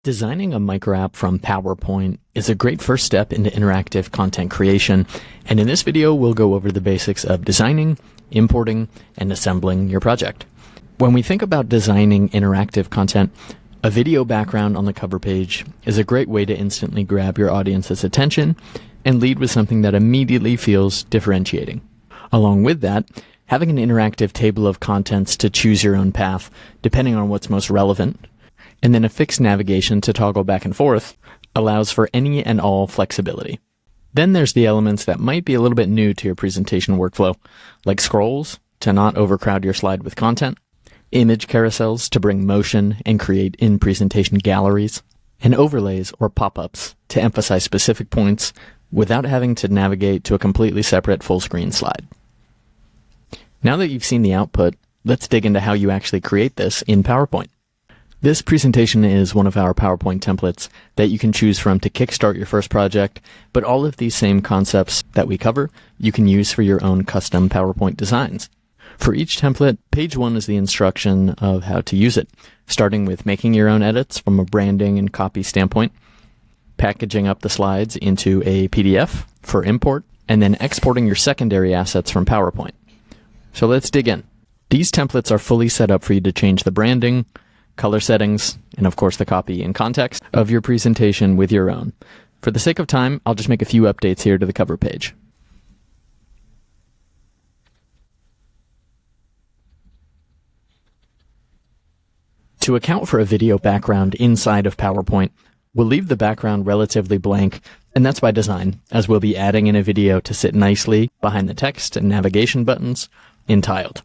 Designing a microapp from PowerPoint is a great first step into interactive content creation, and in this video we'll go over the basics of designing, importing, and assembling your project. When we think about designing interactive content, a video background on the cover page is a great way to instantly grab your audience's attention and lead with something that immediately feels differentiating. Along with that, having an interactive table of contents to choose your own path, depending on what's most relevant, and then a fixed navigation to toggle back and forth, allows for any and all flexibility. Then there's the elements that might be a little bit new to your presentation workflow, like scrolls to not overcrowd your slide with content, image carousels to bring motion and create in-presentation galleries, and overlays or pop-ups to emphasize specific points without having to navigate to a completely separate full-screen slide. Now that you've seen the output, let's dig into how you actually create this in PowerPoint. This presentation is one of our PowerPoint templates that you can choose from to kickstart your first project, but all of these same concepts that we cover, you can use for your own custom PowerPoint designs. For each template, page 1 is the instruction of how to use it, starting with making your own edits from a branding and copy standpoint, packaging up the slides into a PDF for import, and then exporting your secondary assets from PowerPoint. So let's dig in. These templates are fully set up for you to change the branding, color settings, and of course the copy and context of your presentation with your own. For the sake of time, I'll just make a few updates here to the cover page. To account for a video background inside of PowerPoint, we'll leave the background relatively blank, and that's by design, as we'll be adding in a video to sit nicely behind the text and navigation buttons in Tiled.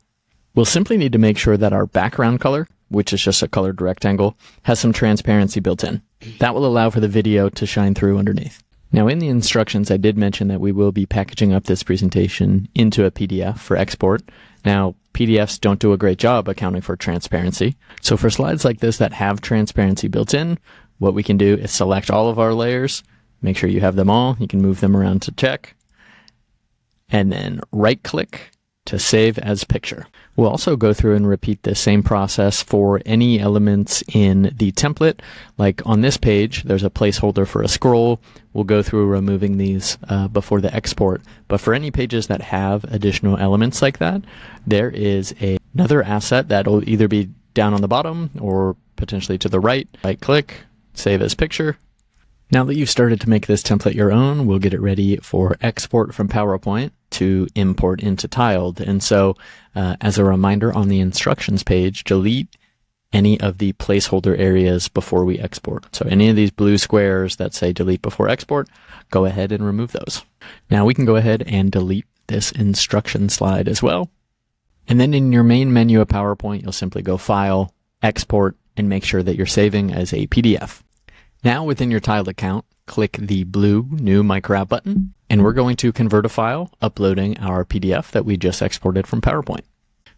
We'll simply need to make sure that our background color, which is just a colored rectangle, has some transparency built in. That will allow for the video to shine through underneath. Now in the instructions, I did mention that we will be packaging up this presentation into a PDF for export. Now, PDFs don't do a great job accounting for transparency. So for slides like this that have transparency built in, what we can do is select all of our layers, make sure you have them all, you can move them around to check, and then right-click to save as picture. We'll also go through and repeat the same process for any elements in the template. Like on this page, there's a placeholder for a scroll. We'll go through removing these before the export. But for any pages that have additional elements like that, there is another asset that will either be down on the bottom or potentially to the right. Right-click, save as picture. Now that you've started to make this template your own, we'll get it ready for export from PowerPoint to import into Tiled. And so, as a reminder on the instructions page, delete any of the placeholder areas before we export. So any of these blue squares that say delete before export, go ahead and remove those. Now we can go ahead and delete this instruction slide as well. And then in your main menu of PowerPoint, you'll simply go File, Export, and make sure that you're saving as a PDF. Now within your Tiled account, click the blue New Microapp button, and we're going to convert a file, uploading our PDF that we just exported from PowerPoint.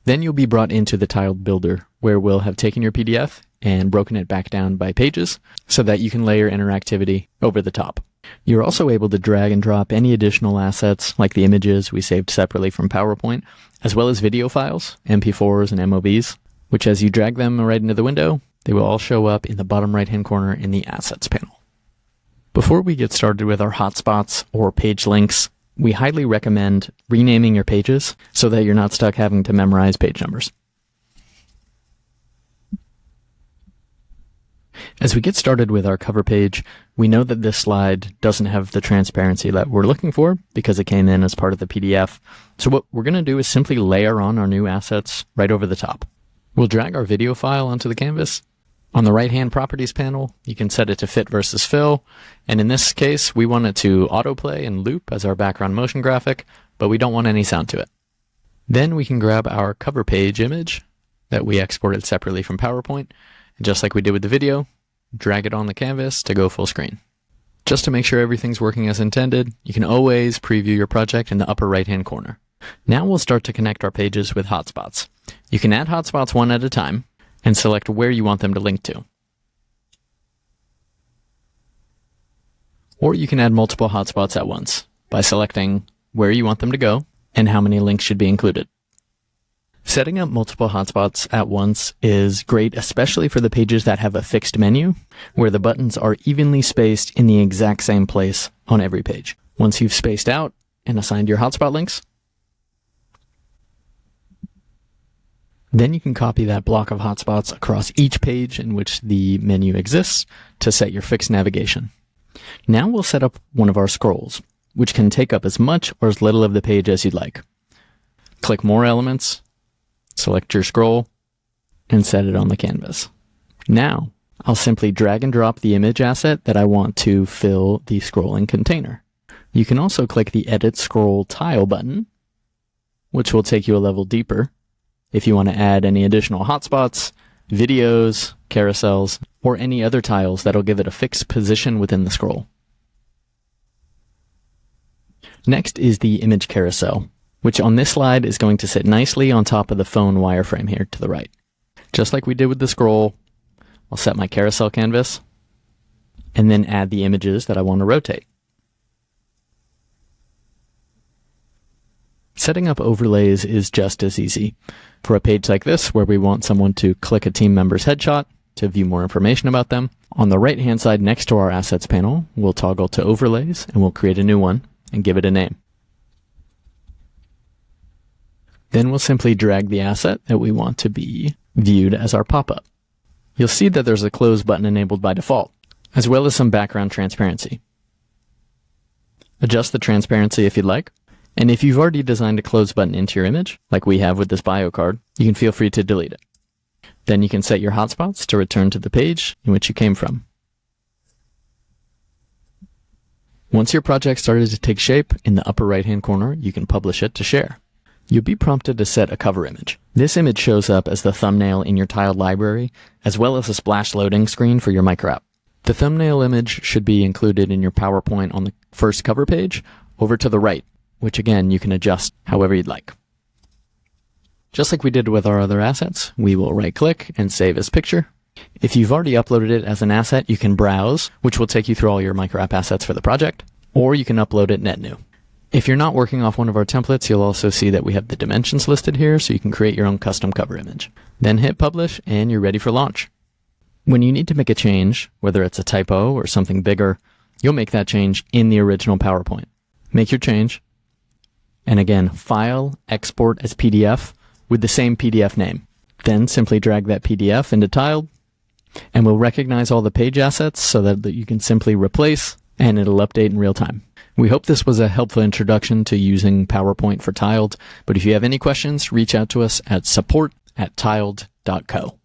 Then you'll be brought into the Tiled Builder, where we'll have taken your PDF and broken it back down by pages so that you can layer interactivity over the top. You're also able to drag and drop any additional assets, like the images we saved separately from PowerPoint, as well as video files, MP4s and MOVs, which as you drag them right into the window, they will all show up in the bottom right-hand corner in the Assets panel. Before we get started with our hotspots or page links, we highly recommend renaming your pages so that you're not stuck having to memorize page numbers. As we get started with our cover page, we know that this slide doesn't have the transparency that we're looking for because it came in as part of the PDF. So what we're going to do is simply layer on our new assets right over the top. We'll drag our video file onto the canvas. On the right-hand properties panel, you can set it to fit versus fill, and in this case, we want it to autoplay and loop as our background motion graphic, but we don't want any sound to it. Then we can grab our cover page image that we exported separately from PowerPoint, and just like we did with the video, drag it on the canvas to go full screen. Just to make sure everything's working as intended, you can always preview your project in the upper right-hand corner. Now we'll start to connect our pages with hotspots. You can add hotspots one at a time, and select where you want them to link to. Or you can add multiple hotspots at once by selecting where you want them to go and how many links should be included. Setting up multiple hotspots at once is great, especially for the pages that have a fixed menu, where the buttons are evenly spaced in the exact same place on every page. Once you've spaced out and assigned your hotspot links, then you can copy that block of hotspots across each page in which the menu exists to set your fixed navigation. Now we'll set up one of our scrolls, which can take up as much or as little of the page as you'd like. Click More Elements, select your scroll, and set it on the canvas. Now, I'll simply drag and drop the image asset that I want to fill the scrolling container. You can also click the Edit Scroll Tile button, which will take you a level deeper if you want to add any additional hotspots, videos, carousels, or any other tiles that'll give it a fixed position within the scroll. Next is the image carousel, which on this slide is going to sit nicely on top of the phone wireframe here to the right. Just like we did with the scroll, I'll set my carousel canvas and then add the images that I want to rotate. Setting up overlays is just as easy. For a page like this, where we want someone to click a team member's headshot to view more information about them, on the right-hand side next to our Assets panel, we'll toggle to Overlays and we'll create a new one and give it a name. Then we'll simply drag the asset that we want to be viewed as our pop-up. You'll see that there's a Close button enabled by default, as well as some background transparency. Adjust the transparency if you'd like. And if you've already designed a Close button into your image, like we have with this bio card, you can feel free to delete it. Then you can set your hotspots to return to the page in which you came from. Once your project started to take shape, in the upper right-hand corner, you can publish it to share. You'll be prompted to set a cover image. This image shows up as the thumbnail in your tiled library, as well as a splash loading screen for your microapp. The thumbnail image should be included in your PowerPoint on the first cover page, over to the right, which again, you can adjust however you'd like. Just like we did with our other assets, we will right-click and save as picture. If you've already uploaded it as an asset, you can browse, which will take you through all your microapp assets for the project, or you can upload it net new. If you're not working off one of our templates, you'll also see that we have the dimensions listed here, so you can create your own custom cover image. Then hit publish, and you're ready for launch. When you need to make a change, whether it's a typo or something bigger, you'll make that change in the original PowerPoint. Make your change, and again, file, export as PDF with the same PDF name. Then simply drag that PDF into Tiled, and we'll recognize all the page assets so that you can simply replace, and it'll update in real time. We hope this was a helpful introduction to using PowerPoint for Tiled, but if you have any questions, reach out to us at support@tiled.co.